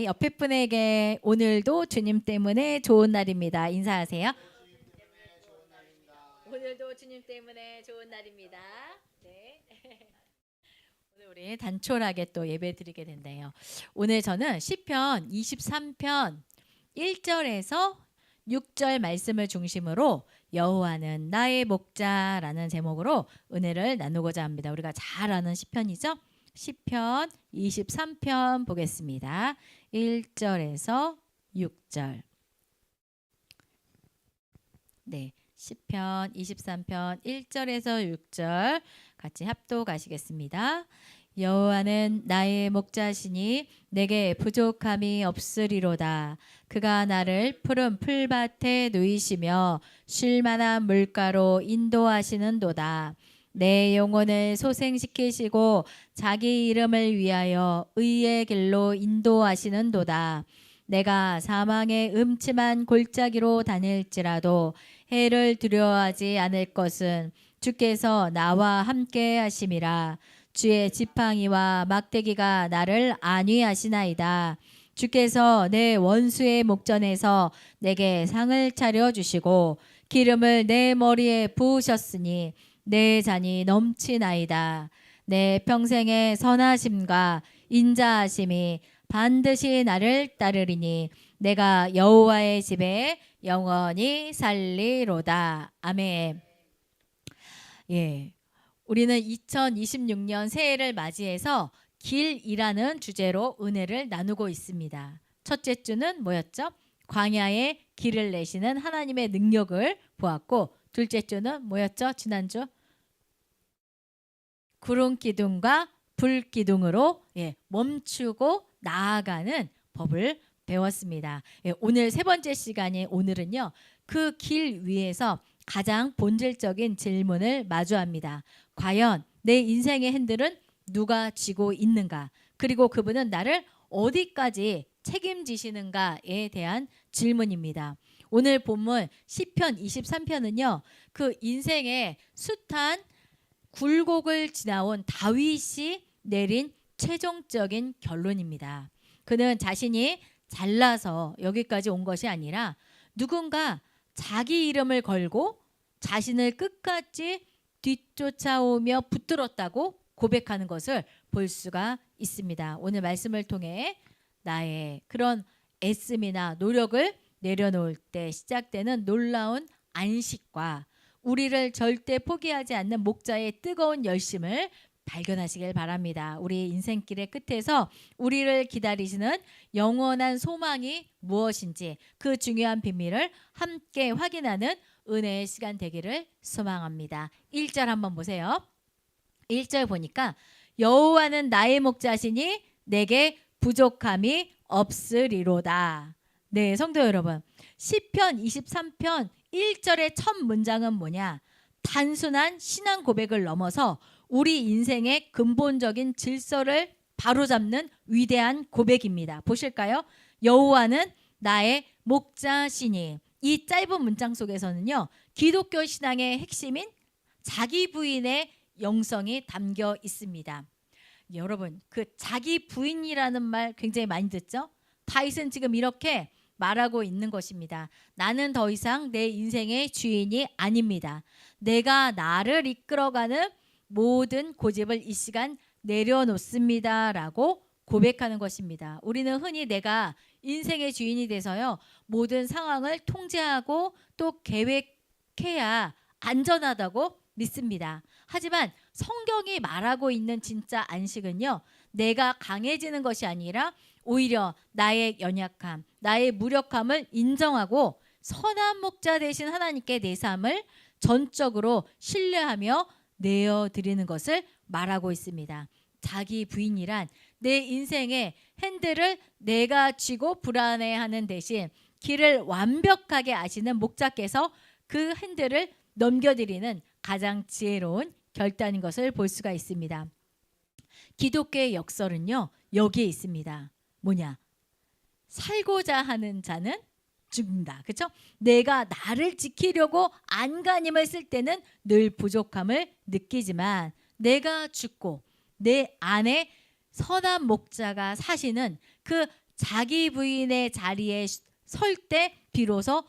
옆에 분에게 오늘도 주님 때문에 좋은 날입니다. 인사하세요. 오늘도 주님 때문에 좋은 날입니다. 네. 오늘 우리 단촐하게 또 예배 드리게 된대요. 오늘 저는 시편 23편 1절에서 6절 말씀을 중심으로 여호와는 나의 목자라는 제목으로 은혜를 나누고자 합니다. 우리가 잘 아는 시편이죠. 시편 23편 보겠습니다. 1절에서 6절. 네. 시편 23편 1절에서 6절 같이 합독하시겠습니다. 여호와는 나의 목자시니 내게 부족함이 없으리로다. 그가 나를 푸른 풀밭에 누이시며 쉴 만한 물가로 인도하시는도다. 내 영혼을 소생시키시고 자기 이름을 위하여 의의 길로 인도하시는도다. 내가 사망의 음침한 골짜기로 다닐지라도 해를 두려워하지 않을 것은 주께서 나와 함께 하심이라. 주의 지팡이와 막대기가 나를 안위하시나이다. 주께서 내 원수의 목전에서 내게 상을 차려주시고 기름을 내 머리에 부으셨으니 내 잔이 넘치나이다. 내 평생의 선하심과 인자하심이 반드시 나를 따르리니 내가 여호와의 집에 영원히 살리로다. 아멘. 예, 우리는 2026년 새해를 맞이해서 길이라는 주제로 은혜를 나누고 있습니다. 첫째 주는 뭐였죠? 광야에 길을 내시는 하나님의 능력을 보았고, 둘째 주는 뭐였죠? 지난주 구름 기둥과 불 기둥으로 멈추고 나아가는 법을 배웠습니다. 오늘 세 번째 시간이 오늘은요. 그 길 위에서 가장 본질적인 질문을 마주합니다. 과연 내 인생의 핸들은 누가 쥐고 있는가? 그리고 그분은 나를 어디까지 책임지시는가에 대한 질문입니다. 오늘 본문 시편 23편은요. 그 인생의 숱한 굴곡을 지나온 다윗이 내린 최종적인 결론입니다. 그는 자신이 잘나서 여기까지 온 것이 아니라 누군가 자기 이름을 걸고 자신을 끝까지 뒤쫓아오며 붙들었다고 고백하는 것을 볼 수가 있습니다. 오늘 말씀을 통해 나의 그런 애씀이나 노력을 내려놓을 때 시작되는 놀라운 안식과 우리를 절대 포기하지 않는 목자의 뜨거운 열심을 발견하시길 바랍니다. 우리 인생길의 끝에서 우리를 기다리시는 영원한 소망이 무엇인지 그 중요한 비밀을 함께 확인하는 은혜의 시간 되기를 소망합니다. 1절 한번 보세요. 1절 보니까 여호와는 나의 목자시니 내게 부족함이 없으리로다. 네, 성도 여러분, 시편 23편 1절의 첫 문장은 뭐냐? 단순한 신앙 고백을 넘어서 우리 인생의 근본적인 질서를 바로잡는 위대한 고백입니다. 보실까요? 여호와는 나의 목자시니. 이 짧은 문장 속에서는요. 기독교 신앙의 핵심인 자기 부인의 영성이 담겨 있습니다. 여러분, 그 자기 부인이라는 말 굉장히 많이 듣죠? 다윗은 지금 이렇게 말하고 있는 것입니다. 나는 더 이상 내 인생의 주인이 아닙니다. 내가 나를 이끌어가는 모든 고집을 이 시간 내려놓습니다 라고 고백하는 것입니다. 우리는 흔히 내가 인생의 주인이 돼서요. 모든 상황을 통제하고 또 계획해야 안전하다고 믿습니다. 하지만 성경이 말하고 있는 진짜 안식은요. 내가 강해지는 것이 아니라 오히려 나의 연약함, 나의 무력함을 인정하고 선한 목자 되신 하나님께 내 삶을 전적으로 신뢰하며 내어드리는 것을 말하고 있습니다. 자기 부인이란 내 인생의 핸들을 내가 쥐고 불안해하는 대신 길을 완벽하게 아시는 목자께서 그 핸들을 넘겨드리는 가장 지혜로운 결단인 것을 볼 수가 있습니다. 기독교의 역설은요. 여기에 있습니다. 뭐냐? 살고자 하는 자는 죽는다. 그렇죠? 내가 나를 지키려고 안간힘을 쓸 때는 늘 부족함을 느끼지만 내가 죽고 내 안에 선한 목자가 사시는 그 자기 부인의 자리에 설 때 비로소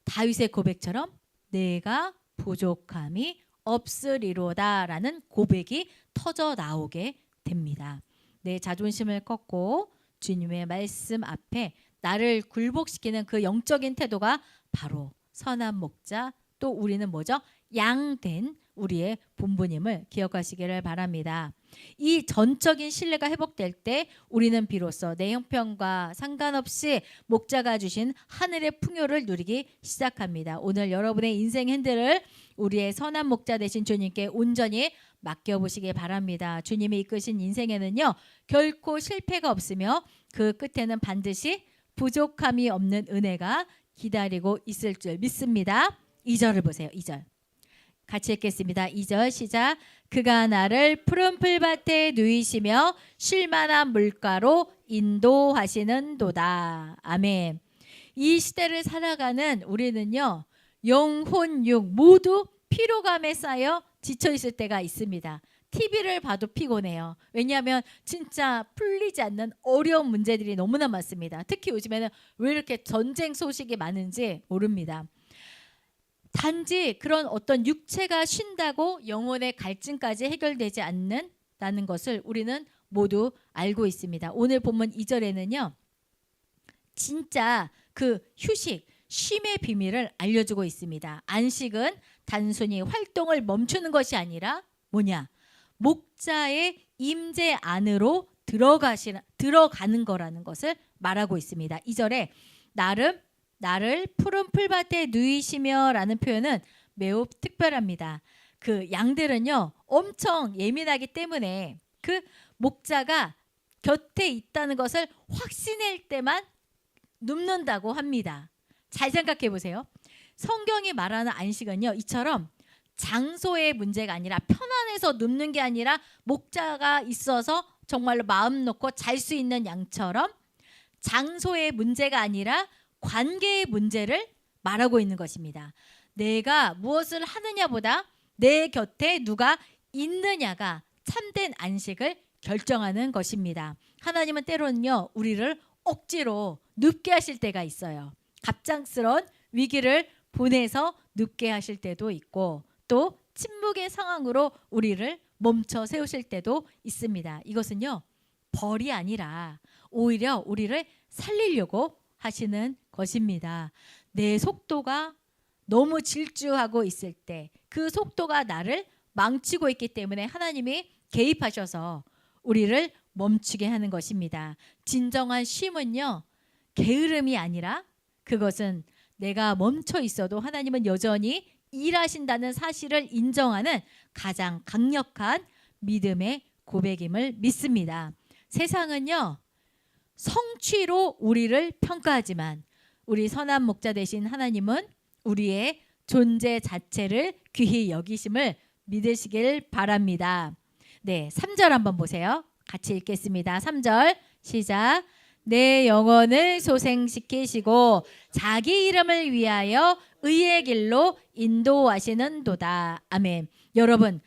다윗의 고백처럼 내가 부족함이 없으리로다라는 고백이 터져 나오게 됩니다. 내 자존심을 꺾고 주님의 말씀 앞에 나를 굴복시키는 그 영적인 태도가 바로 선한 목자, 또 우리는 뭐죠? 양된 우리의 본분임을 기억하시기를 바랍니다. 이 전적인 신뢰가 회복될 때 우리는 비로소 내 형편과 상관없이 목자가 주신 하늘의 풍요를 누리기 시작합니다. 오늘 여러분의 인생 핸들을 우리의 선한 목자 되신 주님께 온전히 맡겨보시기 바랍니다. 주님이 이끄신 인생에는요 결코 실패가 없으며 그 끝에는 반드시 부족함이 없는 은혜가 기다리고 있을 줄 믿습니다. 2절을 보세요. 2절 같이 읽겠습니다. 2절 시작. 그가 나를 푸른 풀밭에 누이시며 쉴만한 물가로 인도하시는 도다. 아멘. 이 시대를 살아가는 우리는요 영혼 육 모두 피로감에 쌓여 지쳐 있을 때가 있습니다. TV를 봐도 피곤해요. 왜냐하면 진짜 풀리지 않는 어려운 문제들이 너무나 많습니다. 특히 요즘에는 왜 이렇게 전쟁 소식이 많은지 모릅니다. 단지 그런 어떤 육체가 쉰다고 영혼의 갈증까지 해결되지 않는다는 것을 우리는 모두 알고 있습니다. 오늘 본문 2절에는요 진짜 그 휴식, 쉼의 비밀을 알려주고 있습니다. 안식은 단순히 활동을 멈추는 것이 아니라 뭐냐? 목자의 임재 안으로 들어가는 거라는 것을 말하고 있습니다. 2절에 나를 푸른 풀밭에 누이시며 라는 표현은 매우 특별합니다. 그 양들은요 엄청 예민하기 때문에 그 목자가 곁에 있다는 것을 확신할 때만 눕는다고 합니다. 잘 생각해 보세요. 성경이 말하는 안식은요 이처럼 장소의 문제가 아니라 편안해서 눕는 게 아니라 목자가 있어서 정말로 마음 놓고 잘 수 있는 양처럼 장소의 문제가 아니라 관계의 문제를 말하고 있는 것입니다. 내가 무엇을 하느냐보다 내 곁에 누가 있느냐가 참된 안식을 결정하는 것입니다. 하나님은 때로는요 우리를 억지로 눕게 하실 때가 있어요. 갑작스러운 위기를 보내서 눕게 하실 때도 있고 또 침묵의 상황으로 우리를 멈춰 세우실 때도 있습니다. 이것은요 벌이 아니라 오히려 우리를 살리려고 하시는 것입니다. 내 속도가 너무 질주하고 있을 때 그 속도가 나를 망치고 있기 때문에 하나님이 개입하셔서 우리를 멈추게 하는 것입니다. 진정한 쉼은요 게으름이 아니라 그것은 내가 멈춰 있어도 하나님은 여전히 일하신다는 사실을 인정하는 가장 강력한 믿음의 고백임을 믿습니다. 세상은요 성취로 우리를 평가하지만 우리 선한 목자 되신 하나님은 우리의 존재 자체를 귀히 여기심을 믿으시길 바랍니다. 네, 3절 한번 보세요. 같이 읽겠습니다. 3절 시작. 내 영혼을 소생시키시고 자기 이름을 위하여 의의 길로 인도하시는 도다. 아멘. 여러분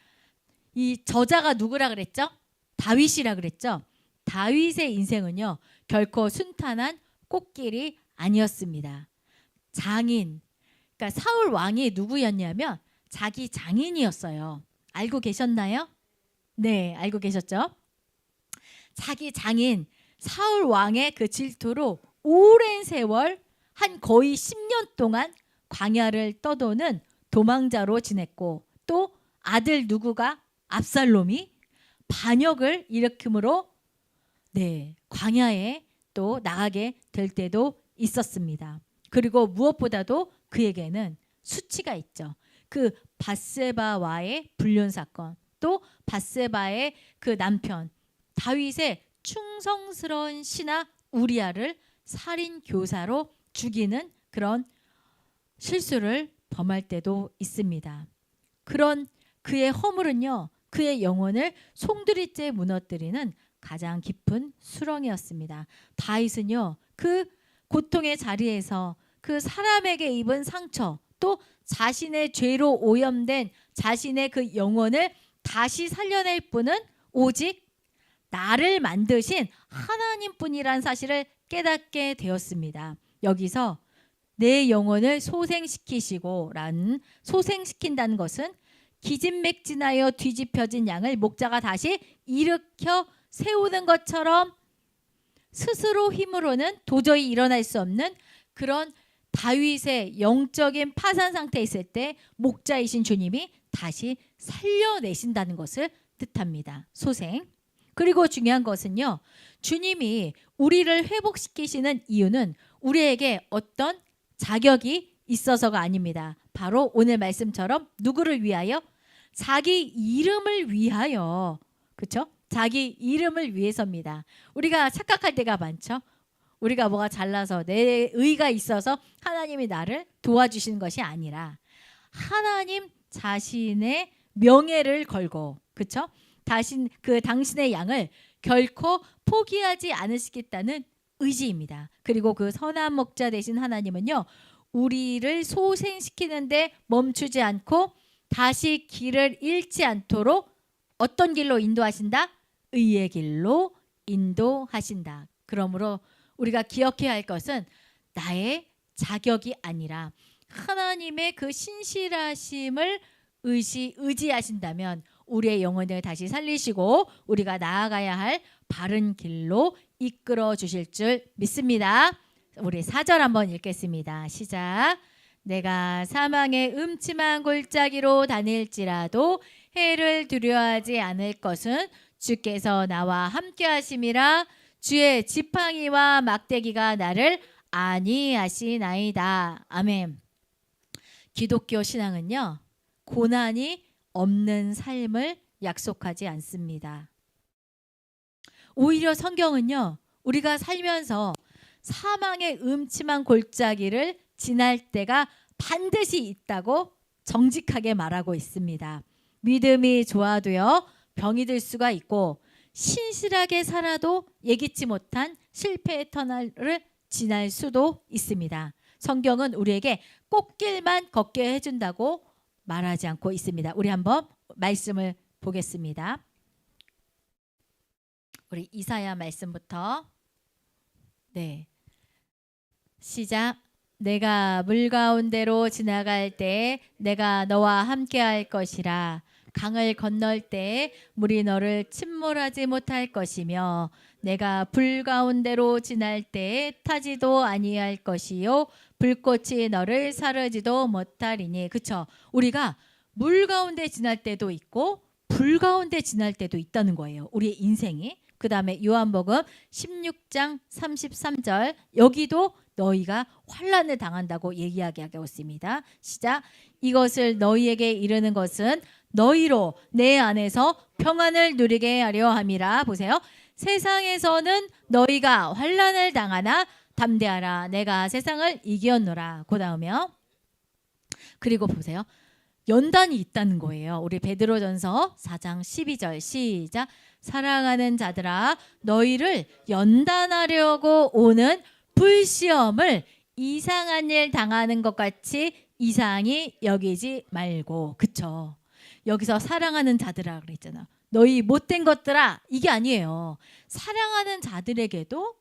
이 저자가 누구라 그랬죠? 다윗이라 그랬죠? 다윗의 인생은요 결코 순탄한 꽃길이 아니었습니다. 장인, 그러니까 사울 왕이 누구였냐면 자기 장인이었어요. 알고 계셨나요? 네, 알고 계셨죠? 자기 장인 사울 왕의 그 질투로 오랜 세월 한 거의 10년 동안 광야를 떠도는 도망자로 지냈고 또 아들 누구가 압살롬이 반역을 일으킴으로 네, 광야에 또 나가게 될 때도 있었습니다. 그리고 무엇보다도 그에게는 수치가 있죠. 그 밧세바와의 불륜 사건, 또 밧세바의 그 남편 다윗의 충성스러운 신하 우리아를 살인 교사로 죽이는 그런 실수를 범할 때도 있습니다. 그런 그의 허물은요, 그의 영혼을 송두리째 무너뜨리는 가장 깊은 수렁이었습니다. 다윗은요, 그 고통의 자리에서 그 사람에게 입은 상처, 또 자신의 죄로 오염된 자신의 그 영혼을 다시 살려낼 분은 오직 나를 만드신 하나님뿐이란 사실을 깨닫게 되었습니다. 여기서 내 영혼을 소생시키시고라는 소생시킨다는 것은 기진맥진하여 뒤집혀진 양을 목자가 다시 일으켜 세우는 것처럼 스스로 힘으로는 도저히 일어날 수 없는 그런 다윗의 영적인 파산 상태에 있을 때 목자이신 주님이 다시 살려내신다는 것을 뜻합니다. 소생. 그리고 중요한 것은요, 주님이 우리를 회복시키시는 이유는 우리에게 어떤 자격이 있어서가 아닙니다. 바로 오늘 말씀처럼 누구를 위하여? 자기 이름을 위하여. 그렇죠? 자기 이름을 위해서입니다. 우리가 착각할 때가 많죠. 우리가 뭐가 잘나서 내 의가 있어서 하나님이 나를 도와주시는 것이 아니라 하나님 자신의 명예를 걸고, 그렇죠? 당신의 양을 결코 포기하지 않으시겠다는 의지입니다. 그리고 그 선한 목자 되신 하나님은요, 우리를 소생시키는데 멈추지 않고 다시 길을 잃지 않도록 어떤 길로 인도하신다? 의의 길로 인도하신다. 그러므로 우리가 기억해야 할 것은 나의 자격이 아니라 하나님의 그 신실하심을 의지하신다면 우리의 영혼을 다시 살리시고 우리가 나아가야 할 바른 길로 이끌어 주실 줄 믿습니다. 우리 4절 한번 읽겠습니다. 시작. 내가 사망의 음침한 골짜기로 다닐지라도 해를 두려워하지 않을 것은 주께서 나와 함께 하심이라. 주의 지팡이와 막대기가 나를 안위하시나이다. 아멘. 기독교 신앙은요, 고난이 없는 삶을 약속하지 않습니다. 오히려 성경은요, 우리가 살면서 사망의 음침한 골짜기를 지날 때가 반드시 있다고 정직하게 말하고 있습니다. 믿음이 좋아도요, 병이 들 수가 있고 신실하게 살아도 예기치 못한 실패의 터널을 지날 수도 있습니다. 성경은 우리에게 꽃길만 걷게 해준다고 말하지 않고 있습니다. 우리 한번 말씀을 보겠습니다. 우리 이사야 말씀부터. 네, 시작. 내가 물 가운데로 지나갈 때 내가 너와 함께 할 것이라. 강을 건널 때 물이 너를 침몰하지 못할 것이며 내가 불 가운데로 지날 때 타지도 아니할 것이요 불꽃이 너를 사르지도 못하리니. 그쵸? 우리가 물 가운데 지날 때도 있고 불 가운데 지날 때도 있다는 거예요, 우리의 인생이. 그 다음에 요한복음 16장 33절, 여기도 너희가 환난을 당한다고 얘기하고 있습니다. 시작. 이것을 너희에게 이르는 것은 너희로 내 안에서 평안을 누리게 하려 함이라. 보세요. 세상에서는 너희가 환난을 당하나 담대하라. 내가 세상을 이겼노라. 그 다음에요. 그리고 보세요. 연단이 있다는 거예요. 우리 베드로전서 4장 12절 시작. 사랑하는 자들아, 너희를 연단하려고 오는 불시험을 이상한 일 당하는 것 같이 이상히 여기지 말고. 그쵸? 여기서 사랑하는 자들아 그랬잖아. 너희 못된 것들아, 이게 아니에요. 사랑하는 자들에게도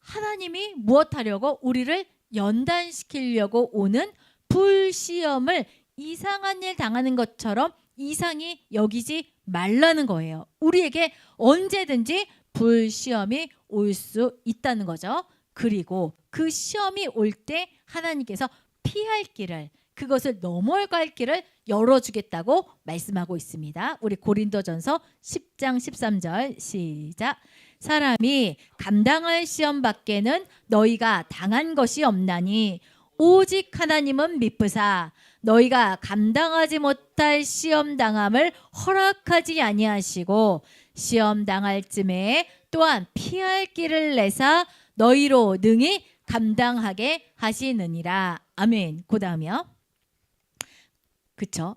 하나님이 무엇하려고? 우리를 연단시키려고 오는 불시험을 이상한 일 당하는 것처럼 이상히 여기지 말라는 거예요. 우리에게 언제든지 불시험이 올 수 있다는 거죠. 그리고 그 시험이 올 때 하나님께서 피할 길을, 그것을 넘어갈 길을 열어주겠다고 말씀하고 있습니다. 우리 고린도전서 10장 13절 시작. 사람이 감당할 시험 밖에는 너희가 당한 것이 없나니 오직 하나님은 미쁘사 너희가 감당하지 못할 시험 당함을 허락하지 아니하시고 시험 당할 쯤에 또한 피할 길을 내사 너희로 능히 감당하게 하시느니라. 아멘. 그 다음이요. 그쵸?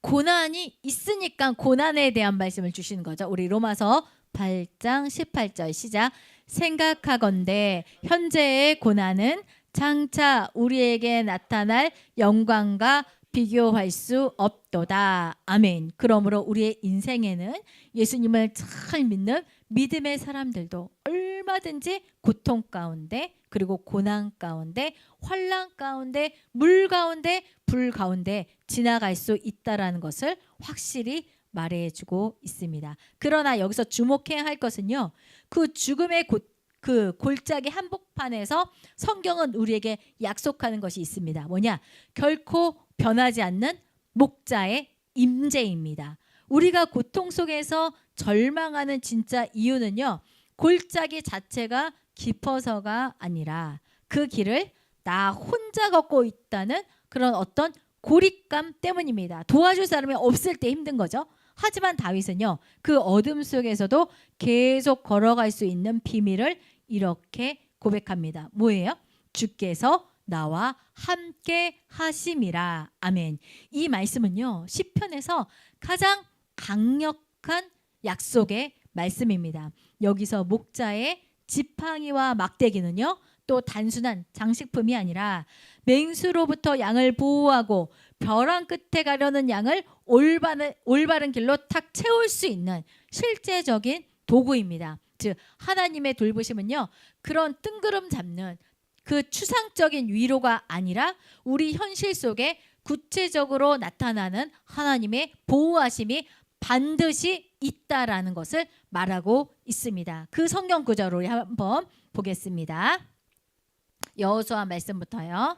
고난이 있으니까 고난에 대한 말씀을 주시는 거죠. 우리 로마서 8장 18절 시작. 생각하건대 현재의 고난은 장차 우리에게 나타날 영광과 비교할 수 없도다. 아멘. 그러므로 우리의 인생에는 예수님을 잘 믿는 믿음의 사람들도 얼마든지 고통 가운데, 그리고 고난 가운데, 환난 가운데, 물 가운데, 불 가운데 지나갈 수 있다라는 것을 확실히 말해주고 있습니다. 그러나 여기서 주목해야 할 것은요, 그 죽음의 그 골짜기 한복판에서 성경은 우리에게 약속하는 것이 있습니다. 뭐냐? 결코 변하지 않는 목자의 임재입니다. 우리가 고통 속에서 절망하는 진짜 이유는요, 골짜기 자체가 깊어서가 아니라 그 길을 나 혼자 걷고 있다는 그런 어떤 고립감 때문입니다. 도와줄 사람이 없을 때 힘든 거죠. 하지만 다윗은요, 그 어둠 속에서도 계속 걸어갈 수 있는 비밀을 이렇게 고백합니다. 뭐예요? 주께서 나와 함께 하심이라. 아멘. 이 말씀은요, 시편에서 가장 강력한 약속의 말씀입니다. 여기서 목자의 지팡이와 막대기는요, 또 단순한 장식품이 아니라 맹수로부터 양을 보호하고 벼랑 끝에 가려는 양을 올바른 길로 탁 채울 수 있는 실제적인 도구입니다. 즉 하나님의 돌보심은요, 그런 뜬구름 잡는 그 추상적인 위로가 아니라 우리 현실 속에 구체적으로 나타나는 하나님의 보호하심이 반드시 있다라는 것을 말하고 있습니다. 그 성경 구절을 우리 한번 보겠습니다. 여호수아 말씀부터요.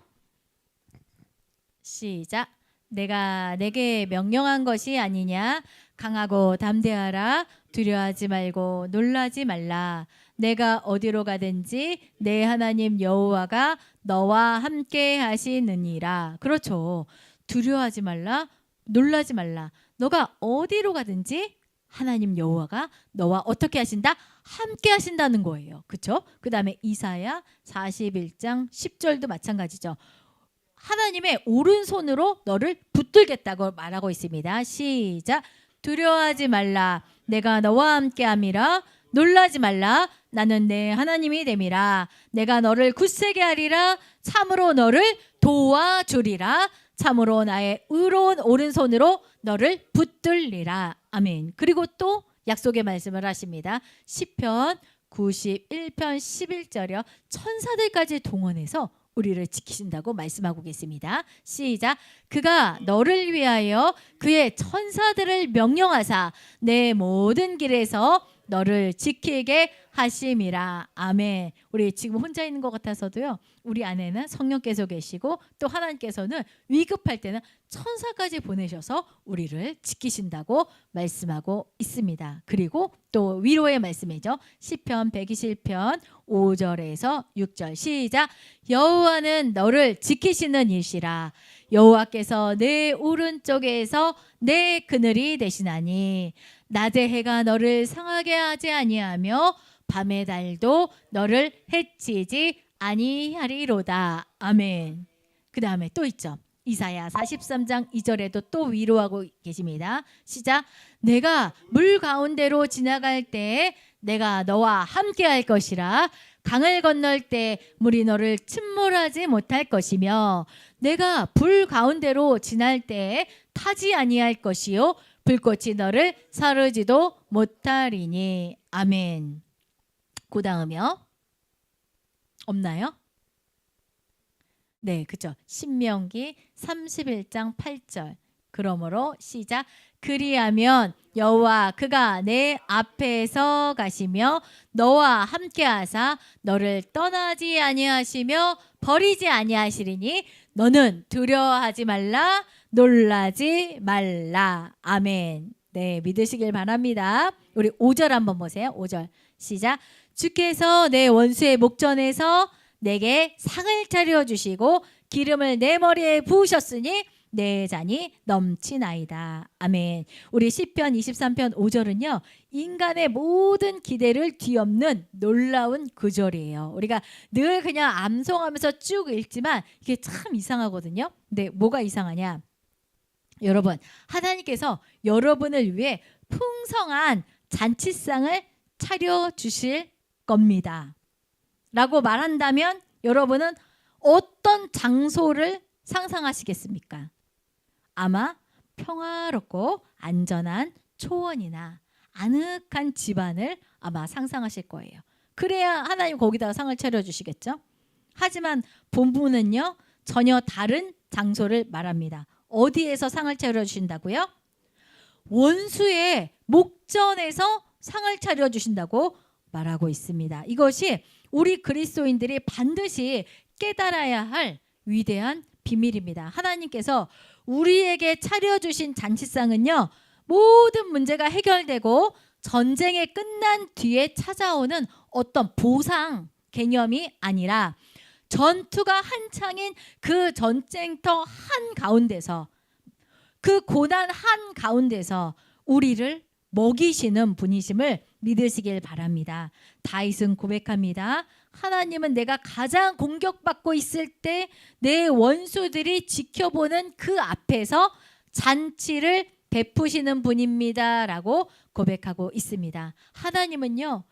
시작. 내가 내게 명령한 것이 아니냐? 강하고 담대하라. 두려워하지 말고 놀라지 말라. 내가 어디로 가든지 내 하나님 여호와가 너와 함께 하시느니라. 그렇죠. 두려워하지 말라. 놀라지 말라. 너가 어디로 가든지 하나님 여호와가 너와 어떻게 하신다? 함께 하신다는 거예요. 그렇죠? 그 다음에 이사야 41장 10절도 마찬가지죠. 하나님의 오른손으로 너를 붙들겠다고 말하고 있습니다. 시작. 두려워하지 말라. 내가 너와 함께함이라. 놀라지 말라. 나는 내 하나님이 됨이라. 내가 너를 굳세게 하리라. 참으로 너를 도와주리라. 참으로 나의 의로운 오른손으로 너를 붙들리라. 아멘. 그리고 또 약속의 말씀을 하십니다. 시편 91편 11절이요. 천사들까지 동원해서 우리를 지키신다고 말씀하고 계십니다. 시작. 그가 너를 위하여 그의 천사들을 명령하사 내 모든 길에서 너를 지키게 하심이라. 아멘. 우리 지금 혼자 있는 것 같아서도요, 우리 안에는 성령께서 계시고 또 하나님께서는 위급할 때는 천사까지 보내셔서 우리를 지키신다고 말씀하고 있습니다. 그리고 또 위로의 말씀이죠. 시편 121편 5절에서 6절 시작. 여호와는 너를 지키시는 이시라. 여호와께서 내 오른쪽에서 내 그늘이 되시나니 낮의 해가 너를 상하게 하지 아니하며 밤의 달도 너를 해치지 아니하리로다. 아멘. 그 다음에 또 있죠. 이사야 43장 2절에도 또 위로하고 계십니다. 시작. 내가 물 가운데로 지나갈 때 내가 너와 함께 할 것이라. 강을 건널 때 물이 너를 침몰하지 못할 것이며 내가 불 가운데로 지날 때 타지 아니할 것이요 불꽃이 너를 사르지도 못하리니. 아멘. 그 다음이요. 없나요? 네, 그죠. 신명기 31장 8절. 그러므로 시작. 그리하면 여호와 그가 내 앞에서 가시며 너와 함께하사 너를 떠나지 아니하시며 버리지 아니하시리니 너는 두려워하지 말라. 놀라지 말라. 아멘. 네, 믿으시길 바랍니다. 우리 5절 한번 보세요. 5절 시작. 주께서 내 원수의 목전에서 내게 상을 차려주시고 기름을 내 머리에 부으셨으니 내 잔이 넘치나이다. 아멘. 우리 시편 23편 5절은요. 인간의 모든 기대를 뒤엎는 놀라운 구절이에요. 우리가 늘 그냥 암송하면서 쭉 읽지만 이게 참 이상하거든요. 근데 뭐가 이상하냐? 여러분, 하나님께서 여러분을 위해 풍성한 잔치상을 차려주실 겁니다. 라고 말한다면 여러분은 어떤 장소를 상상하시겠습니까? 아마 평화롭고 안전한 초원이나 아늑한 집안을 아마 상상하실 거예요. 그래야 하나님 거기다가 상을 차려주시겠죠. 하지만 본문은요 전혀 다른 장소를 말합니다. 어디에서 상을 차려주신다고요? 원수의 목전에서 상을 차려주신다고 말하고 있습니다. 이것이 우리 그리스도인들이 반드시 깨달아야 할 위대한 비밀입니다. 하나님께서 우리에게 차려주신 잔치상은요 모든 문제가 해결되고 전쟁이 끝난 뒤에 찾아오는 어떤 보상 개념이 아니라 전투가 한창인 그 전쟁터 한가운데서 그 고난 한가운데서 우리를 먹이시는 분이심을 믿으시길 바랍니다. 다윗은 고백합니다. 하나님은 내가 가장 공격받고 있을 때 내 원수들이 지켜보는 그 앞에서 잔치를 베푸시는 분입니다 라고 고백하고 있습니다. 하나님은요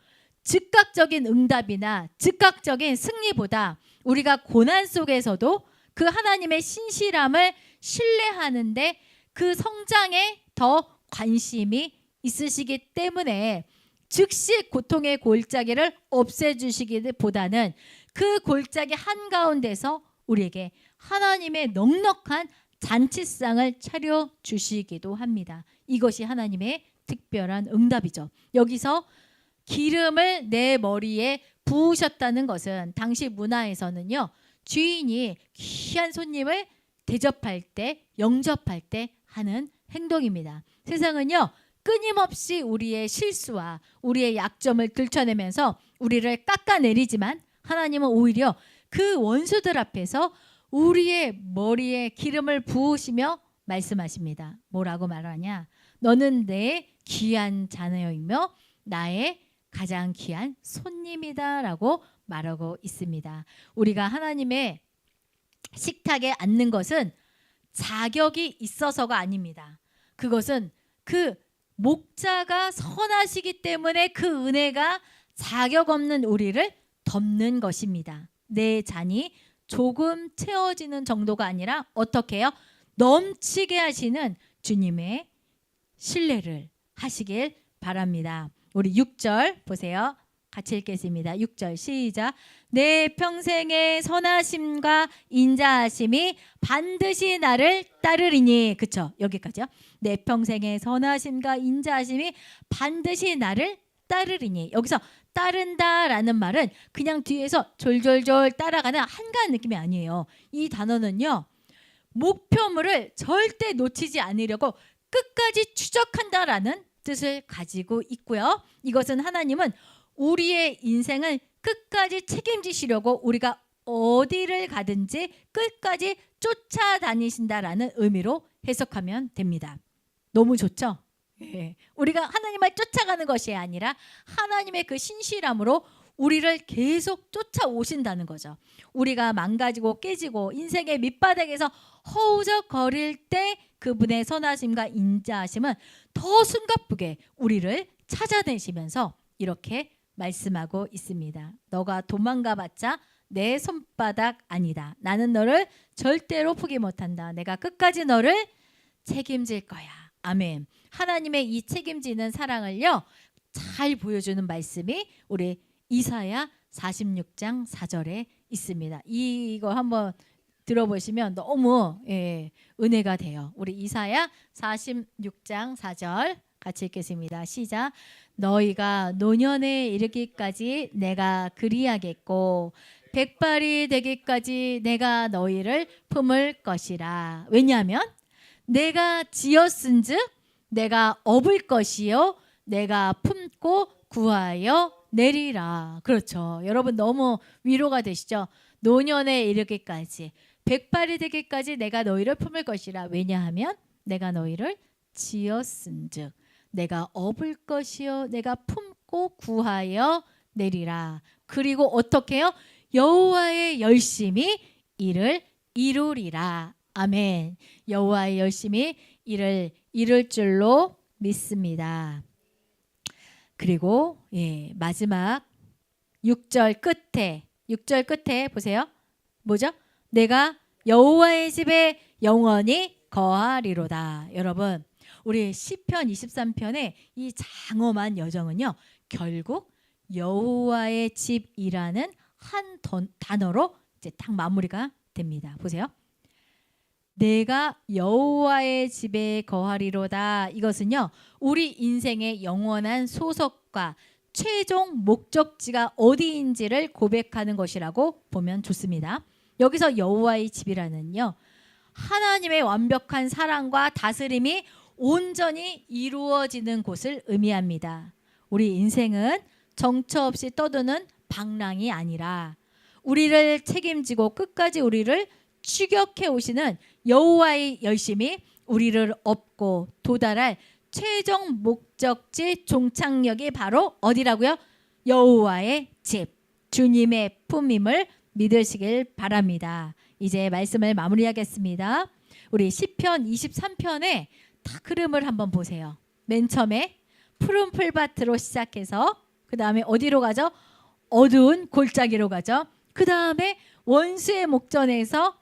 즉각적인 응답이나 즉각적인 승리보다 우리가 고난 속에서도 그 하나님의 신실함을 신뢰하는데 그 성장에 더 관심이 있으시기 때문에 즉시 고통의 골짜기를 없애주시기보다는 그 골짜기 한가운데서 우리에게 하나님의 넉넉한 잔치상을 차려주시기도 합니다. 이것이 하나님의 특별한 응답이죠. 여기서 기름을 내 머리에 부으셨다는 것은 당시 문화에서는요 주인이 귀한 손님을 대접할 때 영접할 때 하는 행동입니다. 세상은요 끊임없이 우리의 실수와 우리의 약점을 들춰내면서 우리를 깎아내리지만 하나님은 오히려 그 원수들 앞에서 우리의 머리에 기름을 부으시며 말씀하십니다. 뭐라고 말하냐? 너는 내 귀한 자녀이며 나의 가장 귀한 손님이다 라고 말하고 있습니다. 우리가 하나님의 식탁에 앉는 것은 자격이 있어서가 아닙니다. 그것은 그 목자가 선하시기 때문에 그 은혜가 자격 없는 우리를 덮는 것입니다. 내 잔이 조금 채워지는 정도가 아니라 어떻게 해요? 넘치게 하시는 주님의 신뢰를 하시길 바랍니다. 우리 6절 보세요. 같이 읽겠습니다. 6절 시작. 내 평생의 선하심과 인자하심이 반드시 나를 따르리니. 그쵸? 여기까지요. 내 평생의 선하심과 인자하심이 반드시 나를 따르리니. 여기서 따른다라는 말은 그냥 뒤에서 졸졸졸 따라가는 한가한 느낌이 아니에요. 이 단어는요. 목표물을 절대 놓치지 않으려고 끝까지 추적한다라는 뜻을 가지고 있고요. 이것은 하나님은 우리의 인생을 끝까지 책임지시려고 우리가 어디를 가든지 끝까지 쫓아다니신다라는 의미로 해석하면 됩니다. 너무 좋죠? 예. 우리가 하나님을 쫓아가는 것이 아니라 하나님의 그 신실함으로 우리를 계속 쫓아오신다는 거죠. 우리가 망가지고 깨지고 인생의 밑바닥에서 허우적거릴 때 그분의 선하심과 인자하심은 더 숨가쁘게 우리를 찾아내시면서 이렇게 말씀하고 있습니다. 너가 도망가봤자 내 손바닥 아니다. 나는 너를 절대로 포기 못한다. 내가 끝까지 너를 책임질 거야. 아멘. 하나님의 이 책임지는 사랑을요 잘 보여주는 말씀이 우리 이사야 46장 4절에 있습니다. 이거 한번 들어보시면 너무 은혜가 돼요. 우리 이사야 46장 4절 같이 읽겠습니다. 시작. 너희가 노년에 이르기까지 내가 그리하겠고 백발이 되기까지 내가 너희를 품을 것이라. 왜냐하면 내가 지었은즉 내가 업을 것이요 내가 품고 구하여 내리라. 그렇죠. 여러분 너무 위로가 되시죠? 노년에 이르기까지 백발이 되기까지 내가 너희를 품을 것이라. 왜냐하면 내가 너희를 지었은즉 내가 업을 것이요 내가 품고 구하여 내리라. 그리고 어떻게 해요? 여호와의 열심히 이를 이루리라. 아멘. 여호와의 열심히 이를 이룰 줄로 믿습니다. 그리고 마지막 6절 끝에 보세요. 뭐죠? 내가 여호와의 집에 영원히 거하리로다. 여러분, 우리 시편 23편의 이 장엄한 여정은요, 결국 여호와의 집이라는 한 단어로 이제 딱 마무리가 됩니다. 보세요. 내가 여호와의 집에 거하리로다. 이것은요, 우리 인생의 영원한 소속과 최종 목적지가 어디인지를 고백하는 것이라고 보면 좋습니다. 여기서 여호와의 집이라는요, 하나님의 완벽한 사랑과 다스림이 온전히 이루어지는 곳을 의미합니다. 우리 인생은 정처 없이 떠도는 방랑이 아니라 우리를 책임지고 끝까지 우리를 추격해 오시는 여호와의 열심이 우리를 업고 도달할 최종 목적지 종착역이 바로 어디라고요? 여호와의 집, 주님의 품임을 믿으시길 바랍니다. 이제 말씀을 마무리하겠습니다. 우리 시편 23편의 딱 흐름을 한번 보세요. 맨 처음에 푸른 풀밭으로 시작해서 그 다음에 어디로 가죠? 어두운 골짜기로 가죠. 그 다음에 원수의 목전에서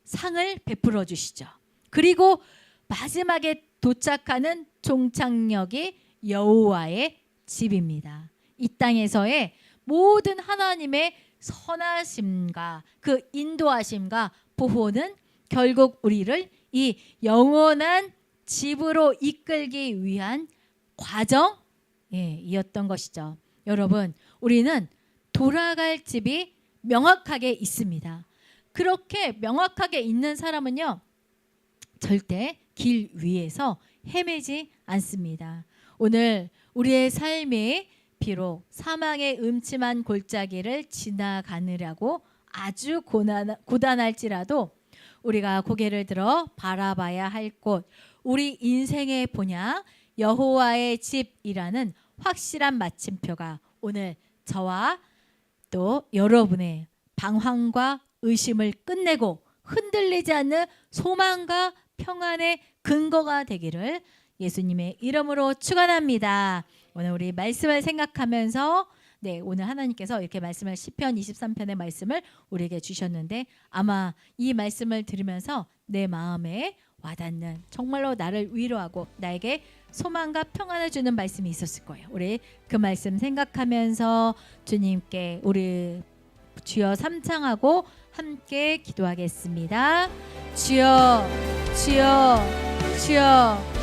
상을 베풀어 주시죠. 그리고 마지막에 도착하는 종착역이 여호와의 집입니다. 이 땅에서의 모든 하나님의 선하심과 그 인도하심과 보호는 결국 우리를 이 영원한 집으로 이끌기 위한 과정이었던 것이죠. 여러분, 우리는 돌아갈 집이 명확하게 있습니다. 그렇게 명확하게 있는 사람은요, 절대 길 위에서 헤매지 않습니다. 오늘 우리의 삶이 비록 사망의 음침한 골짜기를 지나가느라고 아주 고단할지라도 우리가 고개를 들어 바라봐야 할 곳, 우리 인생의 본향 여호와의 집이라는 확실한 마침표가 오늘 저와 또 여러분의 방황과 의심을 끝내고 흔들리지 않는 소망과 평안의 근거가 되기를 예수님의 이름으로 축원합니다. 오늘 우리 말씀을 생각하면서 오늘 하나님께서 이렇게 말씀을 시편 23편의 말씀을 우리에게 주셨는데 아마 이 말씀을 들으면서 내 마음에 와닿는 정말로 나를 위로하고 나에게 소망과 평안을 주는 말씀이 있었을 거예요. 우리 그 말씀 생각하면서 주님께 우리 주여 삼창하고 함께 기도하겠습니다. 주여 주여 주여